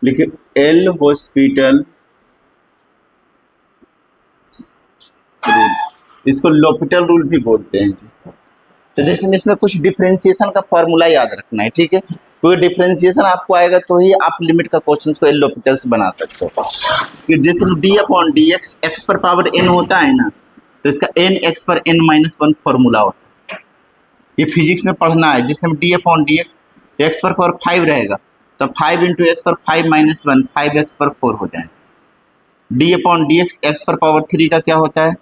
लिखिए L hospital rule, इसको लोपिटल rule भी बोलते हैं जी। तो जैसे में इसमें कुछ डिफरेंशिएशन का फॉर्मूला याद रखना है, ठीक है। कोई डिफरेंशिएशन आपको आएगा तो ही आप लिमिट का क्वेश्चन को एल लोपिटल से बना सकते हो। कि जैसे D upon d x, x पर पावर एन होता है ना, तो इसका एन एक्स पर एन माइनस वन फॉर्मूला होता है। ये फिजिक्स में पढ़ना है। जिसमें D upon d x, x पर पावर 5 रहेगा तो 5 इंटू एक्स पर 5 माइनस वन, 5 एक्स पर 4 हो जाएगा। D upon d x, x पर पावर 3 का क्या होता है,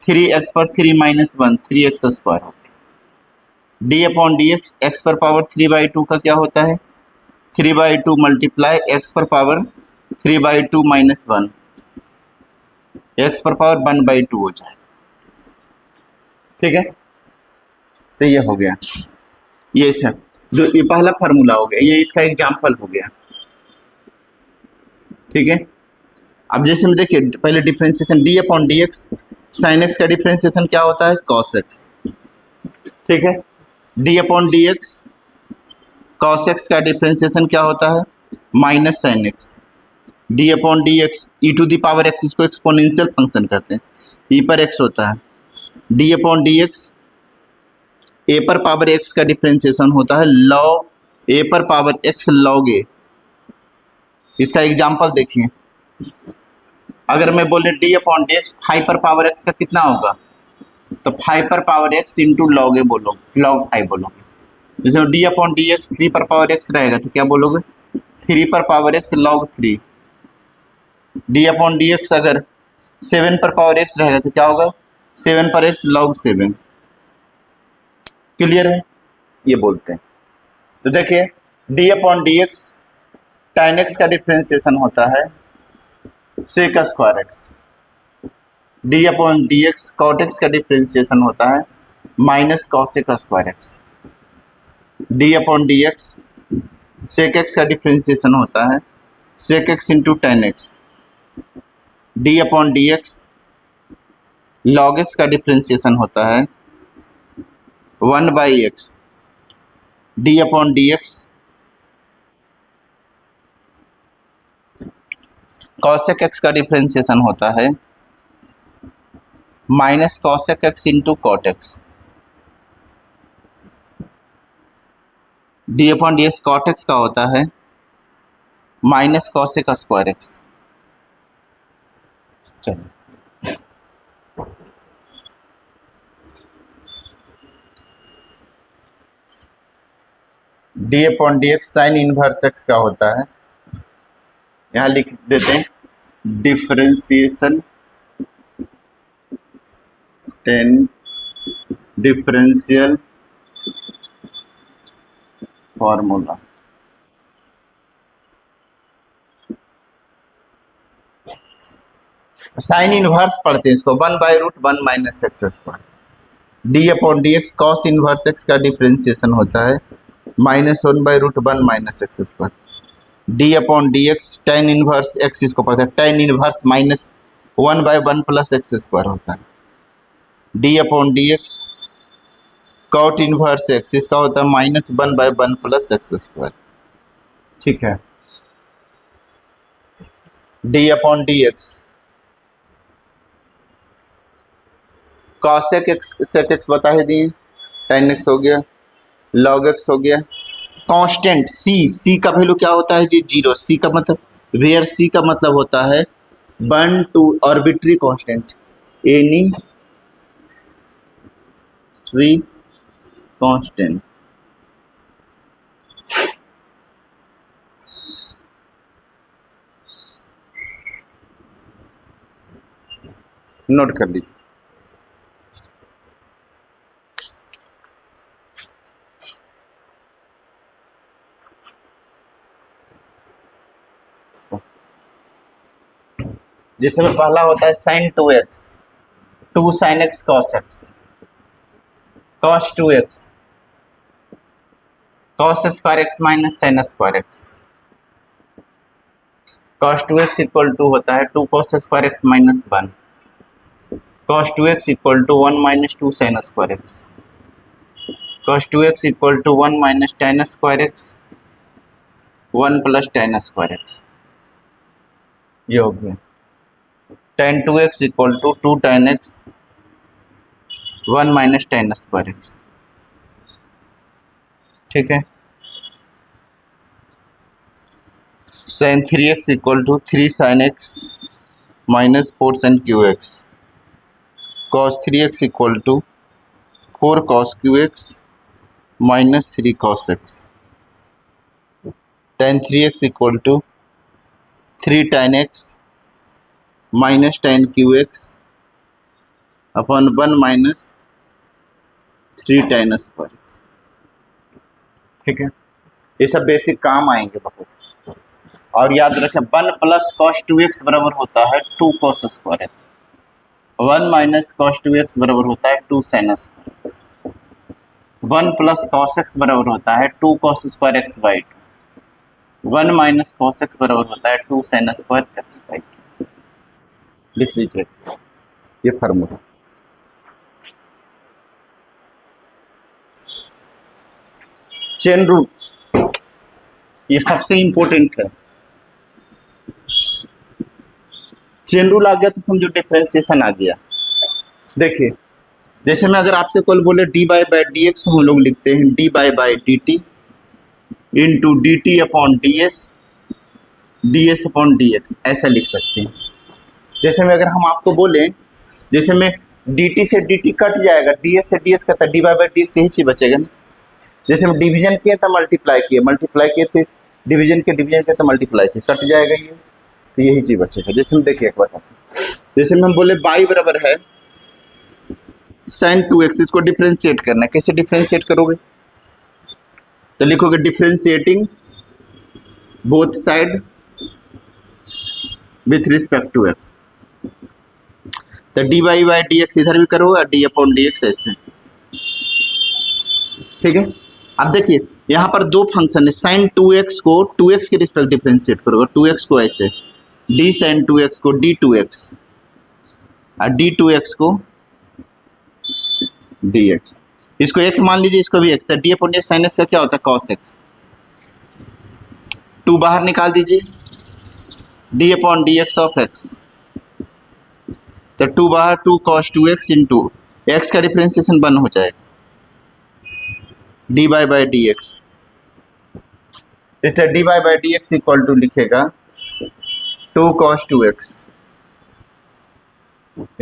3 एक्स पर 3 माइनस वन, 3 एक्स स्क्वायर हो गया। D upon d x, x पर पावर 3/2 का क्या होता है, 3/2 मल्टीप्लाई एक्स पर पावर 3/2 माइनस वन, एक्स पर पावर 1/2 हो जाएगा, ठीक है। तो ये हो गया, ये सब जो ये पहला फार्मूला हो गया, ये इसका एग्जाम्पल हो गया, ठीक है। अब जैसे में देखिए पहले differentiation d upon d x, sine x का डिफरेंशिएशन क्या होता है, कॉस एक्स, ठीक है। D upon d x, cos x का डिफरेंशिएशन क्या होता है, minus sine x. D upon d x, e to the power x, इसको एक्सपोनेंशियल फंक्शन कहते हैं, ई पर एक्स होता है। D upon d x, a पर पावर एक्स का डिफरेंशिएशन होता है लॉग ए पर पावर एक्स लॉग ए। इसका एग्जाम्पल देखिए, अगर मैं बोले डी अपॉन डी एक्स 5 पर पावर एक्स का कितना होगा, तो 5 पर पावर एक्स इंटू लॉग ए बोलोगे, लॉग 5 बोलोगे। जैसे डी अपॉन डी एक्स 3 पर पावर एक्स रहेगा तो क्या बोलोगे, 3 पर power x log 3। D upon d x अगर 7 पर पावर एक्स रहेगा तो क्या होगा, 7 पर एक्स लॉग 7। क्लियर है, ये बोलते हैं। तो देखिए d upon d x, tan x का डिफरेंशिएशन होता है sec square x. D upon d x, cot x का डिफरेंशिएशन होता है minus cosec square x. D upon d x, sec x का डिफरेंशिएशन होता है sec x into tan x. D upon d x, log x का differentiation होता है 1/x। D upon d x, cosec x का differentiation होता है minus cosec x into cot x. D upon d x, cot x का होता है minus cosec square x. चलिए d upon d x sine inverse x का होता है, यहाँ लिख देते हैं differentiation ten differential formula. Sine inverse पढ़ते हैं इसको, 1/√1 minus x square. D upon d x, cos inverse x का डिफरेंशिएशन होता है -1/√1 minus x square. D upon d x, tan inverse x, इसको पढ़ते हैं tan inverse -1/1 plus x square होता है। D upon d x, cot inverse x, इसका होता है -1/1 प्लस एक्स स्क्वायर, ठीक है। D upon d x, cosec x, sec x बता ही दिए, टेन एक्स हो गया, लॉग एक्स हो गया। कांस्टेंट सी, सी का वैल्यू क्या होता है जी, 0। सी का मतलब वेयर, सी का मतलब होता है 1 to arbitrary constant, arbitrary constant. Note कर लीजिए। जिसमें पहला होता है sine 2x, 2 sine x cos x, cos 2x, cos square x minus sine square x. Cos 2x equal to होता है 2 cos square x minus 1, cos 2x equal to 1 minus 2 sine square x, cos 2x equal to 1 minus tan square x, 1 plus tan square x. ये हो गया tan 2x equal to 2 tan x 1 minus tan square x. ठीक है, sin 3x equal to 3 sin x minus 4 sin cube x. cos 3x equal to 4 cos cube x minus 3 cos x। tan 3x equal to 3 tan x minus tan cube x upon 1 minus 3 tan square x. ठीक है, ये सब basic काम आएंगे बहुत। और याद रखें 1 प्लस cos 2x बराबर होता है 2 cos square x. 1 minus cos 2x बराबर होता है 2 sin square x. 1 plus cos x बराबर होता है 2 cos square x by 2। 1 minus cos x बराबर होता है 2 sin स्क्वायर एक्स बाई 2। लिख लीजिए ये फार्मूला। चेन रूल ये सबसे इंपॉर्टेंट है। चेन रूल आ गया तो समझो डिफरेंशिएशन आ गया। देखिए जैसे मैं अगर आपसे कल बोले D by by d x, हम लोग लिखते हैं D by by D T into D T upon D S upon d x, ऐसा लिख सकते हैं। जैसे में अगर हम आपको बोले, जैसे में डी टी से डी टी कट जाएगा, डी एस से डी एस कटा, D by by d x यही चीज बचेगा ना। जैसे हम डिवीजन किए तो मल्टीप्लाई किए फिर डिवीजन किए तो मल्टीप्लाई किए, कट जाएगा ये, तो यही चीज बचेगा। जैसे हम देखिए एक बताते हैं, जैसे में हम बोले बाई बराबर है sin 2x, इसको डिफरेंशिएट करना है। कैसे डिफरेंशिएट करोगे, तो लिखोगे differentiating both side with respect to x। तो d by by d x इधर भी करोगे और डी अपॉन डी एक्स ऐसे। ठीक है, अब देखिए यहाँ पर दो फंक्शन है, sin 2x को 2x के रिस्पेक्ट डिफरेंशिएट करोगे, 2x को ऐसे d sin 2x को d2x और d2x को dx। इसको एक मान लीजिए, इसको भी x, तो d upon dx sin x का क्या होता है cos x। 2 बाहर निकाल दीजिए, d upon dx of x, तो 2 बाहर 2 cos 2x इंटू x का डिफरेंशिएशन 1 हो जाएगा d by by d x. इसलिए d by by d x equal to लिखेगा 2 cos 2x।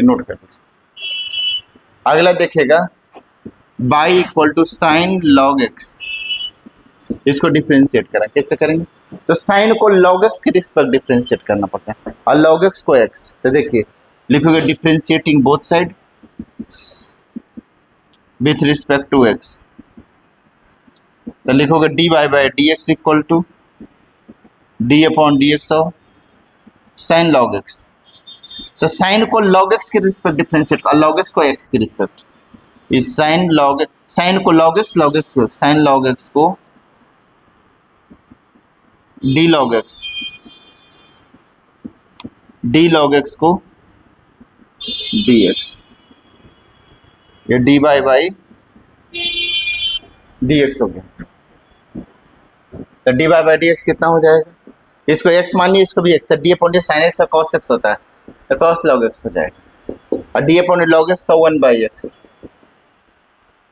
नोट कर लीजिए। अगला देखेगा y equal to sine log x, इसको डिफरेंशिएट करा, कैसे करेंगे, तो साइन को लॉग एक्स के रिस्पेक्ट डिफरेंशिएट करना पड़ता है और लॉग एक्स को एक्स। तो देखिए लिखोगे differentiating both side with respect to x, तो लिखोगे d by by d x equal to d upon d x of sine log x. तो साइन को log x के रिस्पेक्ट डिफरेंशिएट और log x को x के रिस्पेक्ट, इस sine को log x को साइन log x को d log x को dx, ये d बाई dx हो गया। तो d बाई dx कितना हो जाएगा, इसको x मानिए, इसको भी x, तो d अपॉन साइन x का cos x होता है तो cos log x हो जाएगा और d अपॉन log x का 1 बाई x,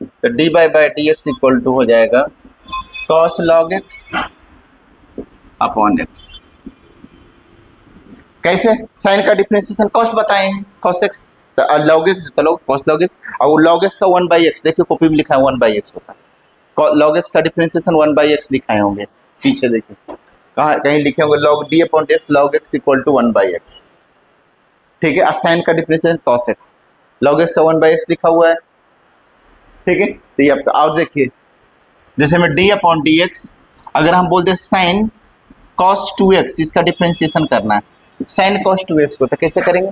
तो d by dx equal to हो जाएगा cos log x upon x। कैसे, साइन का डिफरेंशिएशन cos बताए हैं, cos x, तो log x, तो cos log x और log x का 1 बाई x, देखिए कॉपी में लिखा है 1 बाई x होता है। log x का डिफरेंशिएशन 1 बाई x लिखाए होंगे, पीछे देखिए कहाँ कहीं लिखे होंगे log d upon x log x equal to 1 by x। ठीक है, साइन का differentiation cos x, log x का 1 बाई x लिखा हुआ है। ठीक है, तो ये आपका, और देखिए जैसे में d अपॉन dx, अगर हम बोलते हैं साइन cos 2x, इसका डिफरेंशिएशन करना है साइन cos 2x को, तो कैसे करेंगे,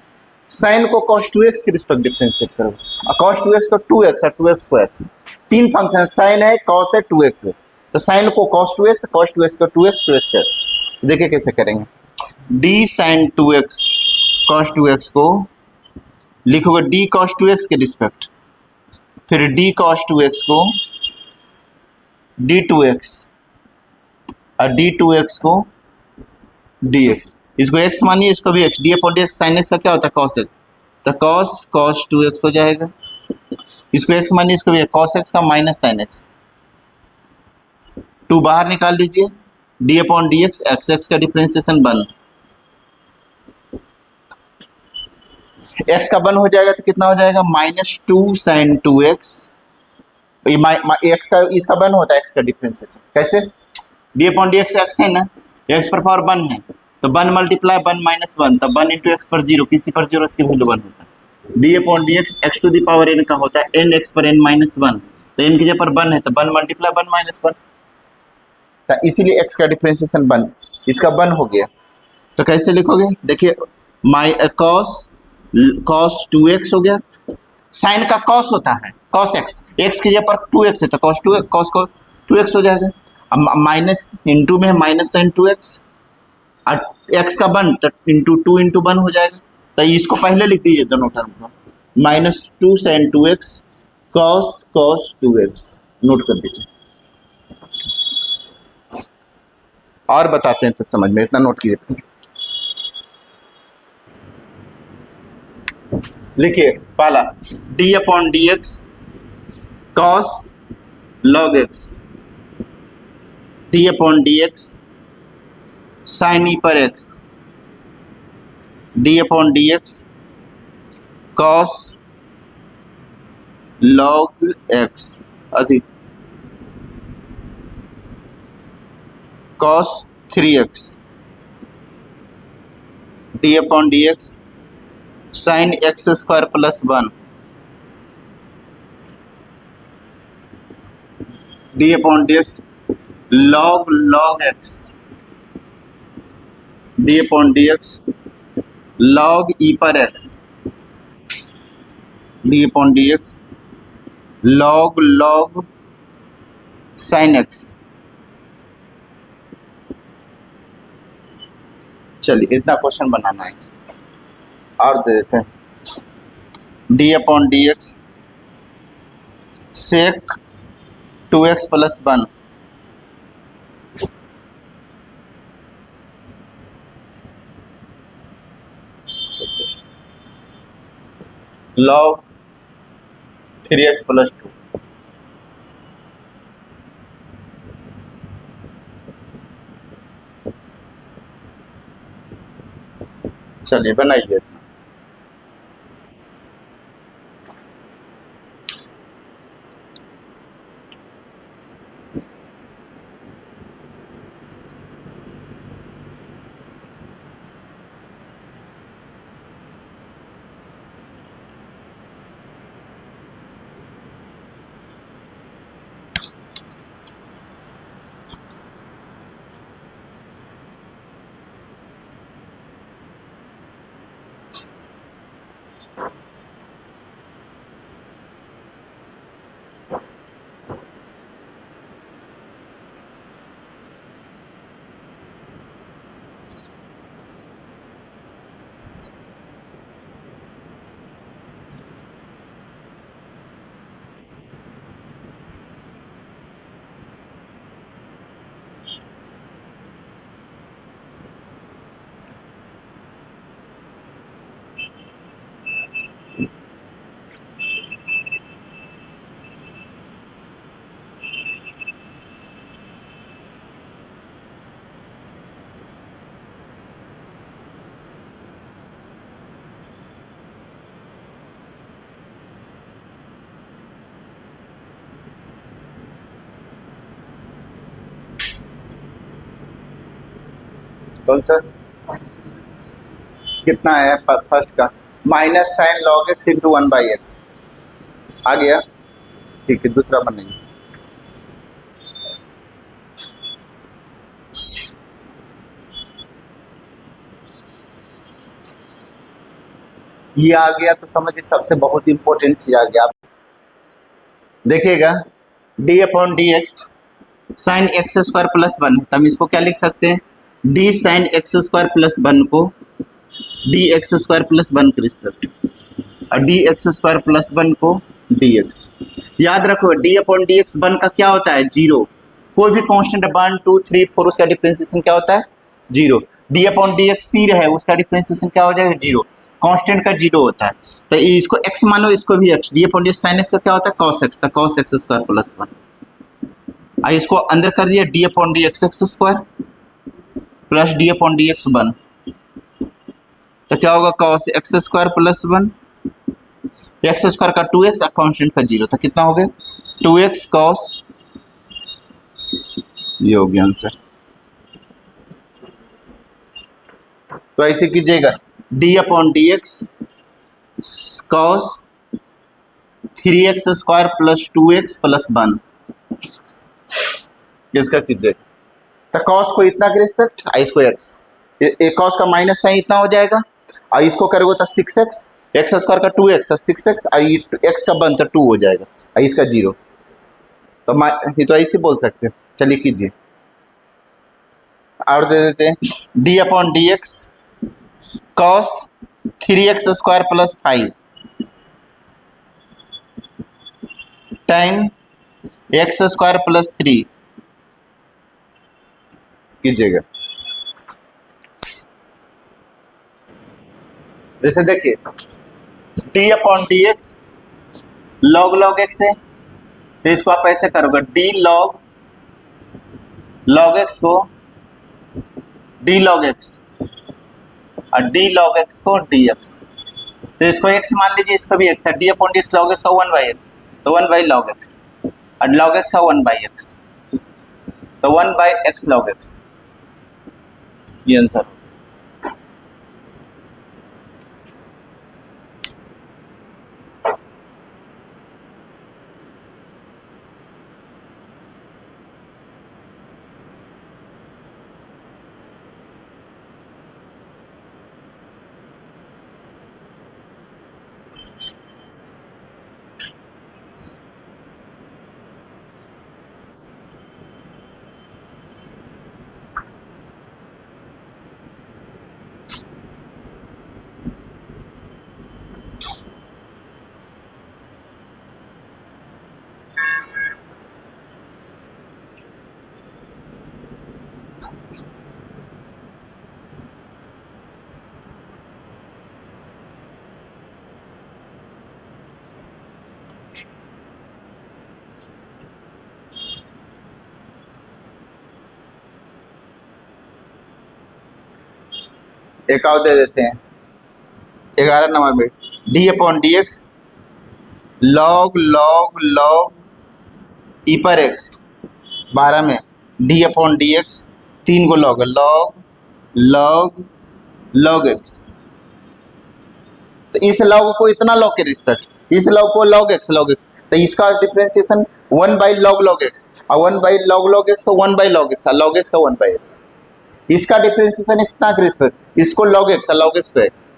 साइन को cos 2x के रिस्पेक्ट डिफरेंशिएट करोगे और cos 2x को 2x और 2x को x, तीन फंक्शन साइन है, cos है, 2x है, तो साइन को cos 2x को 2x, 2x को x। देखिए कैसे करेंगे, d sin 2x cos 2x को लिखोगे d cos 2x के रिस्पेक्ट, फिर d cos 2x को d2x और d2x को dx। इसको x मानिए, इसको भी x, D upon d x sine x का क्या होता है cos x, तो cos 2x हो जाएगा। इसको x मानिए, इसको भी cos x का माइनस साइन एक्स, 2 बाहर निकाल लीजिए, D upon d x, x x का डिफ्रेंसिएशन 1, x का 1 हो जाएगा तो कितना हो जाएगा -2 sin 2x, एक्स का इसका 1 होता है, x का डिफ्रेंसिएशन कैसे, D upon d x x है ना, x पर पावर 1 है तो 1 मल्टीप्लाई 1 माइनस 1, तब 1 इंटू एक्स पर 0, किसी पर 0 इसकी वैल्यू 1 होता है। D upon d x x to the power n का होता है n x पर n माइनस 1, तो n की जगह पर 1 है तो 1 मल्टीप्लाई 1 माइनस 1, तो इसीलिए x का डिफ्रेंसिएशन 1, इसका 1 हो गया। तो कैसे लिखोगे, देखिए cos 2x हो गया, साइन का cos होता है cos x, x की जगह पर 2x है तो cos 2x हो जाएगा। अब माइनस इंटू में माइनस साइन 2x, और x का 1 तो इंटू 2 इंटू 1 हो जाएगा, तो इसको पहले लिख दीजिए दोनों टर्म को, -2 sin 2x cos 2x, note कर दीजिए। और बताते हैं तो समझ में, इतना नोट कीजिए। लिखिए पहला d upon d x cos log x, d upon d x sine e पर x, d upon d x cos log x अधिक cos 3x, d upon d x sine x square plus 1, d upon d x log x, d upon d x log e पर x, d upon d x log sine x. चलिए इतना question बनाना है और दे देते हैं, d upon d x sec 2x plus 1, log 3x plus 2, चलिए बनाइए। कौन सा कितना है फर्स्ट का, minus sine log x into 1/x आ गया, ठीक है। दूसरा बनेंगे, ये आ गया तो समझिए सबसे बहुत इंपॉर्टेंट चीज आ गया। आप देखिएगा D upon d x sine x square plus 1, तो हम इसको क्या लिख सकते हैं, D sign x square plus 1 को डी एक्स स्क्वायर प्लस 1 के रिस्पेक्ट, और डी एक्स स्क्वायर प्लस 1 को डी एक्स। याद रखो डी अपॉन डी एक्स 1 का क्या होता है 0, कोई भी कांस्टेंट 1 2 3 4 उसका डिफरेंशिएशन क्या होता है 0। डी अपॉन डी एक्स सी रहे उसका डिफ्रेंसिएशन क्या हो जाएगा, जीरो। कांस्टेंट का जीरो होता है, तो इसको एक्स मानो, इसको भी x. D upon d x sine x का क्या होता है, कॉस एक्स, तो cos x square plus one. इसको अंदर कर दिया, D upon d x x square plus d upon d x one, तो क्या होगा, cos x square plus one, x square का टू एक्स और कॉन्स्टेंट का जीरो, तो कितना हो गया, टू एक्स कॉस, ये हो गया आंसर। तो ऐसे कीजिएगा, D upon d x cos three x square plus two x plus one, इसका कीजिए। तो कॉस को इतना के रिस्पेक्ट, इसको एक्स, कॉस का माइनस साइन इतना हो जाएगा, और इसको करोगे तो सिक्स एक्स, एक्स स्क्वायर का टू एक्स तो सिक्स एक्स, और एक्स का वन तो टू हो जाएगा, और इसका जीरो। तो ये तो ऐसे बोल सकते हैं। चलिए कीजिए, और दे देते हैं, d upon d x cos three x square plus five ten x square plus three, कीजिएगा। जैसे देखिए, d upon d x log log x है, तो इसको आप ऐसे करोगे, डी लॉग लॉग एक्स को डी लॉग एक्स और डी लॉग एक्स को डी एक्स, तो इसको एक्स मान लीजिए, इसको भी एक्स था, D upon d x log x का वन बाई एक्स, तो वन बाई लॉग एक्स, और लॉग एक्स का वन बाई एक्स, तो one by x log x, ये आंसर। एक और दे देते हैं 11 नंबर में, d upon d x log log log e पर एक्स, 12 में डी अपॉन डी एक्स, तीन को लॉग है, लॉग लॉग लॉग एक्स, तो इस लॉग को इतना लॉग के रिस्पेक्ट, इस लॉग को लॉग एक्स, तो इसका differentiation one by log log x, और one by log log x को वन बाई लॉग एक्स का वन बाई एक्स, इसका डिफ्रेंसिएशन इतना के रिस्पेक्ट, इसको लॉग एक्स को एक्स।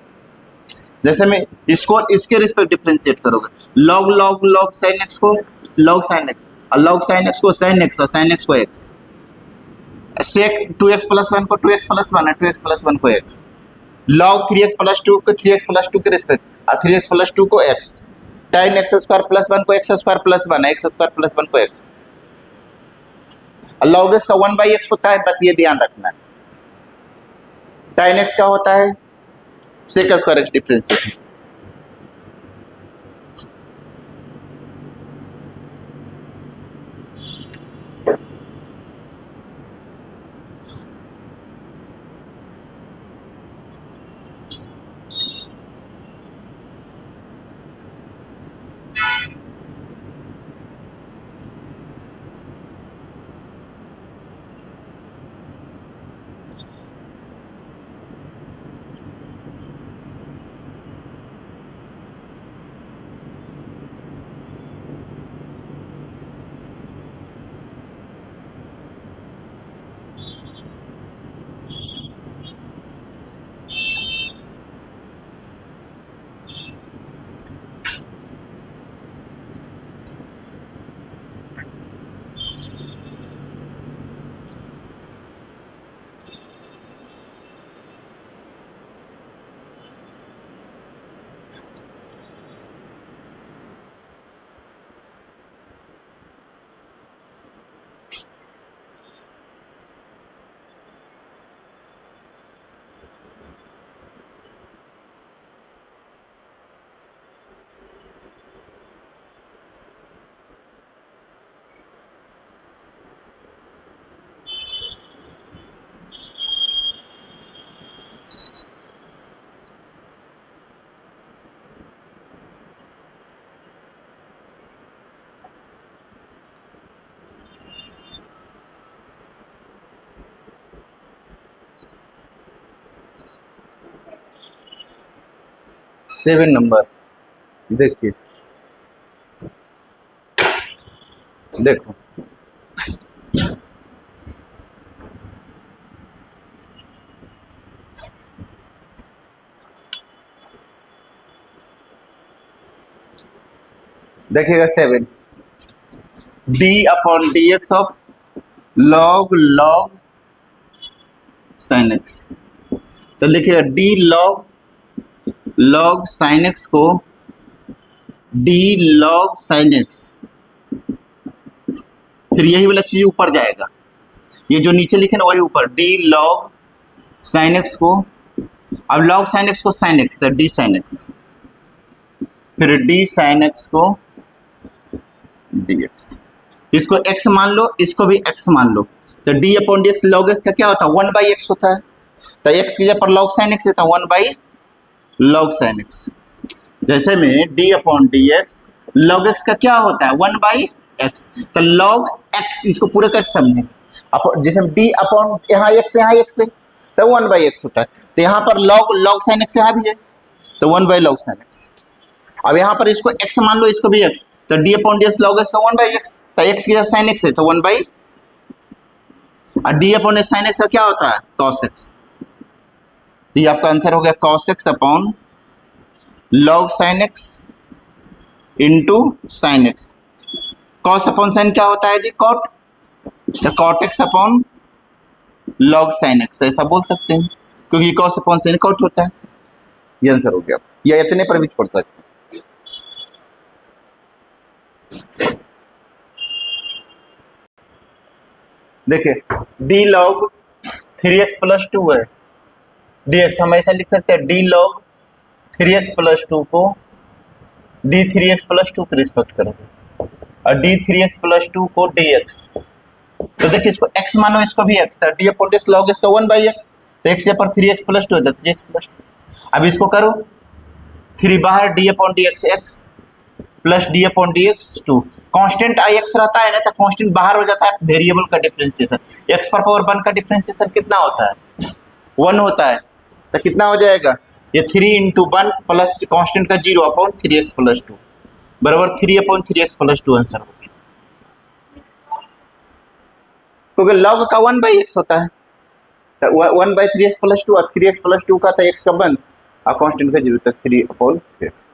जैसे मैं इसको इसके रिस्पेक्ट डिफ्रेंशिएट करोगे, log log log sine x को लॉग साइन एक्स, और लॉग साइन एक्स को साइन एक्स, और साइन एक्स को x, sec two x plus one को टू एक्स प्लस वन है, टू एक्स प्लस वन को x, log three x plus two को three x plus two के respect, और three x plus two को x, ten x square plus one को x square plus one है, x square plus one को x, log x का one by x होता है, बस ये ध्यान रखना है। टेन एक्स का होता है सेक स्क्वायर एक्स डिफ्रेंसिएशन। 7 नंबर, देखिए देखो, देखिएगा 7, d upon d x of log log sine x. तो लिखिएगा d log log sine x को डी लॉग साइन एक्स, फिर यही वाला चीज ऊपर जाएगा, ये जो नीचे लिखे ना वही ऊपर, डी लॉग साइन एक्स को, अब लॉग साइन एक्स को साइन एक्स, तो डी साइन एक्स, फिर डी साइन एक्स को डी एक्स, इसको x मान लो, इसको भी x मान लो, तो d upon d x log x का क्या होता है, 1/x होता है, तो x की जगह पर लॉग साइन एक्स देता है 1/log साइन एक्स। जैसे में d upon d x log x का क्या होता है 1/x, तो log x, इसको पूरे का x समझेंगे, जैसे d अपॉन यहाँ x है तो 1/x होता है, तो यहाँ पर log साइन एक्स यहाँ भी है तो 1/log साइन एक्स। अब यहाँ पर इसको x मान लो, इसको भी x, तो d upon d x log x का 1/x, तो x की जगह साइन एक्स है तो 1 बाई, और d अपॉन साइन एक्स का क्या होता है cos x, तो ये आपका आंसर हो गया cos x अपॉन log sine x into sine x. cos अपॉन साइन क्या होता है जी cot, तो cot x अपॉन log साइन x, ऐसा बोल सकते हैं क्योंकि cos अपॉन साइन cot होता है। ये आंसर हो गया, या इतने पर भी पढ़ सकते हैं। देखिए डी लॉग 3x प्लस 2 है, डी एक्स हम ऐसा लिख सकते हैं, डी लॉग 3x प्लस 2 को डी 3x प्लस 2 के रिस्पेक्ट करेंगे, और डी 3x प्लस 2 को डी एक्स, तो देखिए इसको x मानो, इसको भी x, तो D upon x log x का 1/x, तो x पर 3x प्लस 2 है तो 3x प्लस 2। अब इसको करो 3 बाहर, d upon d x x plus d upon d x 2, constant आई एक्स रहता है ना, तो कॉन्स्टेंट बाहर हो जाता है, वेरिएबल का डिफरेंशिएशन, x पर पावर 1 का डिफरेंशिएशन कितना होता है 1 होता है, तो कितना हो जाएगा ये 3 इंटू 1 प्लस कॉन्स्टेंट का 0 अपॉन 3x प्लस 2 बराबर 3 अपॉन 3x प्लस 2 आंसर हो गया, क्योंकि लॉग का 1/x होता है, तो 1/3x प्लस 2 और 3x प्लस 2 का था x का 1 और कॉन्स्टेंट का 0, तो 3 अपॉन 3x।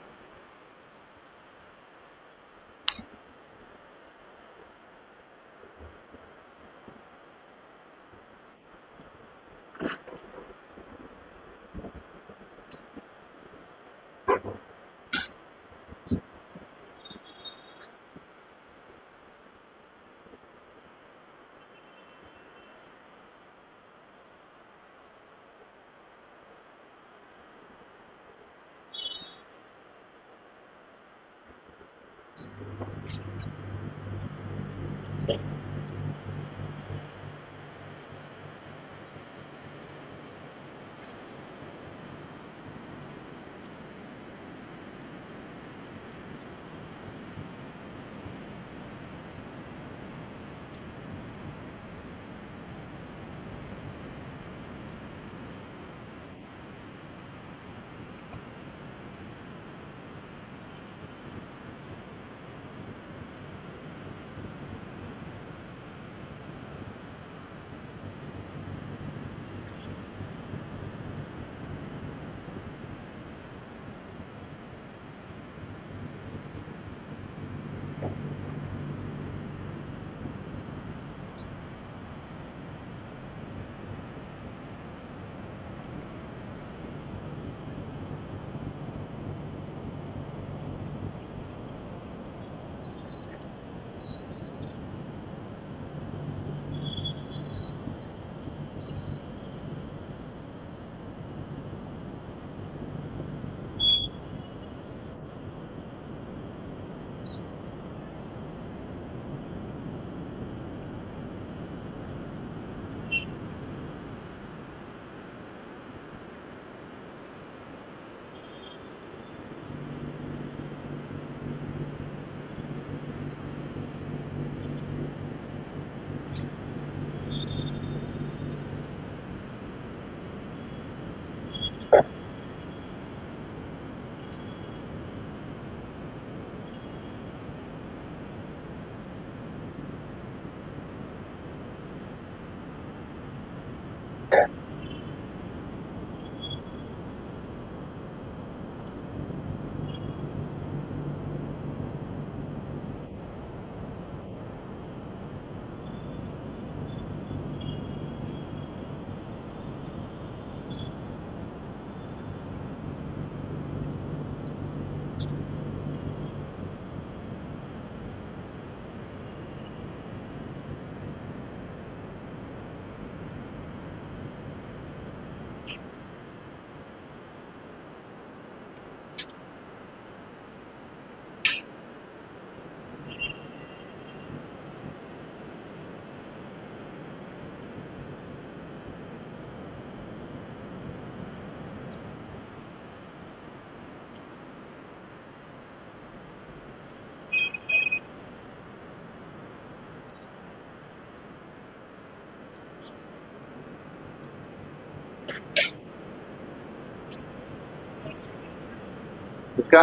किसका?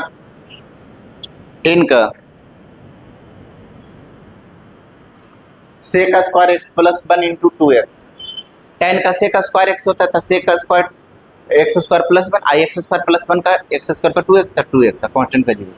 10 का sec square x plus 1 into 2x। 10 का सेक स्क्वायर एक्स होता था, sec square x square plus 1, आई एक्स स्क्वायर प्लस 1 का एक्स स्क्वायर का 2x था, 2x कांस्टेंट का 0।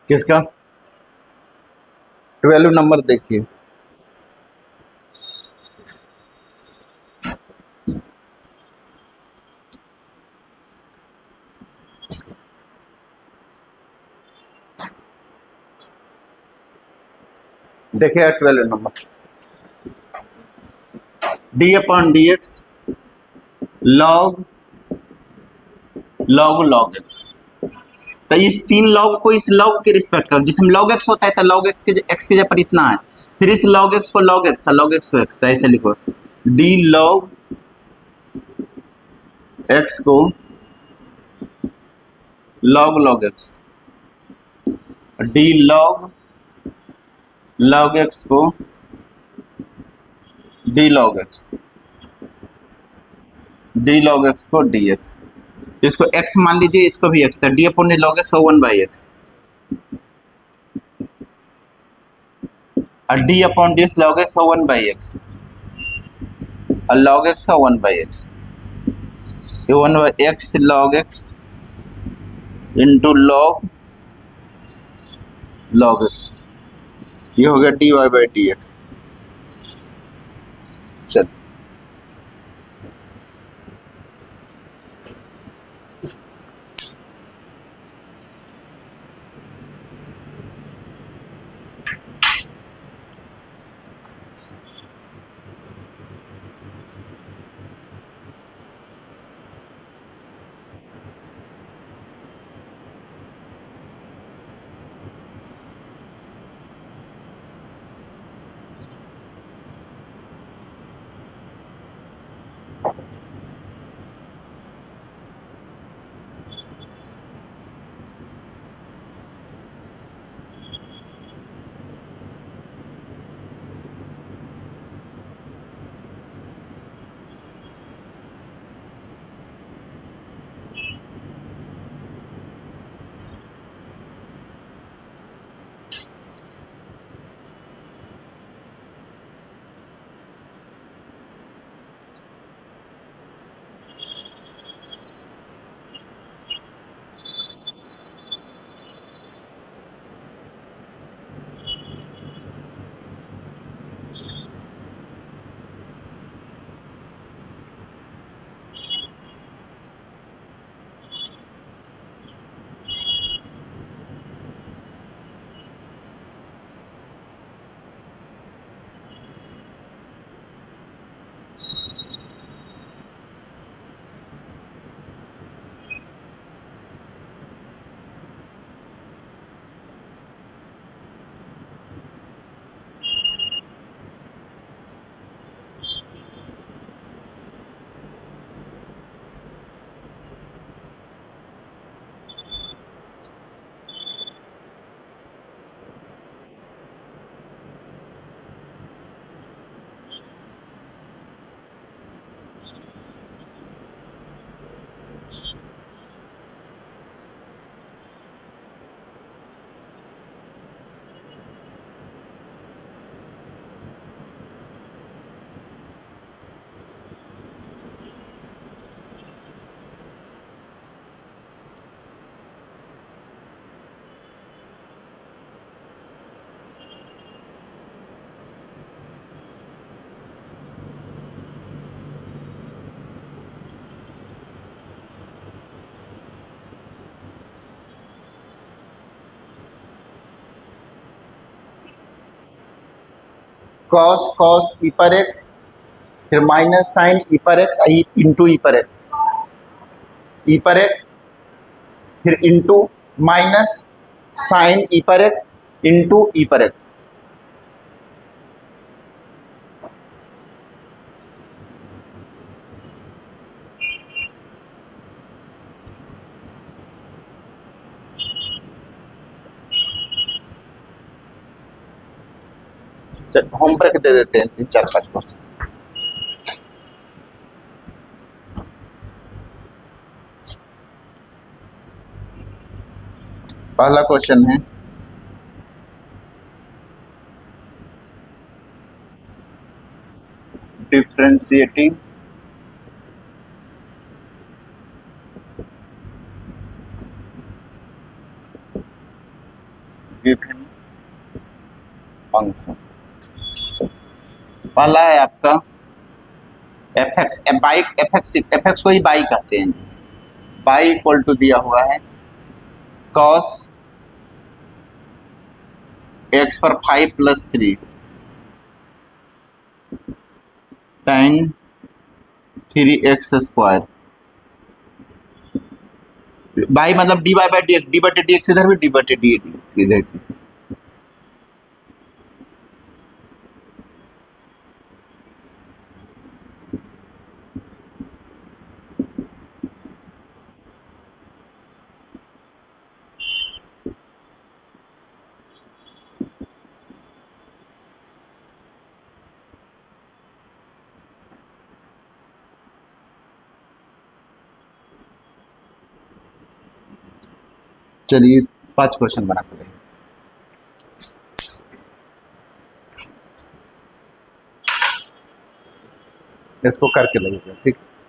किसका? 12 नंबर देखिए। देखिए 12 number, D upon d x log log log x. तो इस 3 लॉग को इस लॉग के रिस्पेक्ट कर, जिसमें लॉग एक्स होता है तो लॉग एक्स के जगह पर इतना है, फिर इस लॉग एक्स को लॉग एक्स को एक्स, तो ऐसे लिखो डी लॉग एक्स को log log x, d log log x को d log x, d log x को डी एक्स। इसको x मान लीजिए, इसको भी x था, D upon log x 1/x, और D upon d x log x 1/x, और लॉग एक्स का 1/x, ये 1/x log x into log x, ये हो गया dy बाई डी एक्स। चल कॉस ई पर एक्स, फिर माइनस साइन ई पर एक्स इंटू ई पर एक्स, ई पर एक्स, फिर इंटू माइनस साइन ई पर एक्स इंटू ई पर एक्स। होमवर्क दे देते हैं 3-4-5 क्वेश्चन। पहला क्वेश्चन है डिफरेंशिएटिंग गिवन फंक्शन। पहला है आपका एफ एक्स, एफ एक्स को ही बाई कहते हैं जी। बाई इक्वल टू दिया हुआ है कॉस एक्स पर 5 + 3 tan 3x²। बाई मतलब d y by d x, d बटे डी एक्स इधर भी, डी बटे डी इधर भी। चलिए 5 क्वेश्चन बना कर लेंगे। इसको करके लगेगा, ठीक है।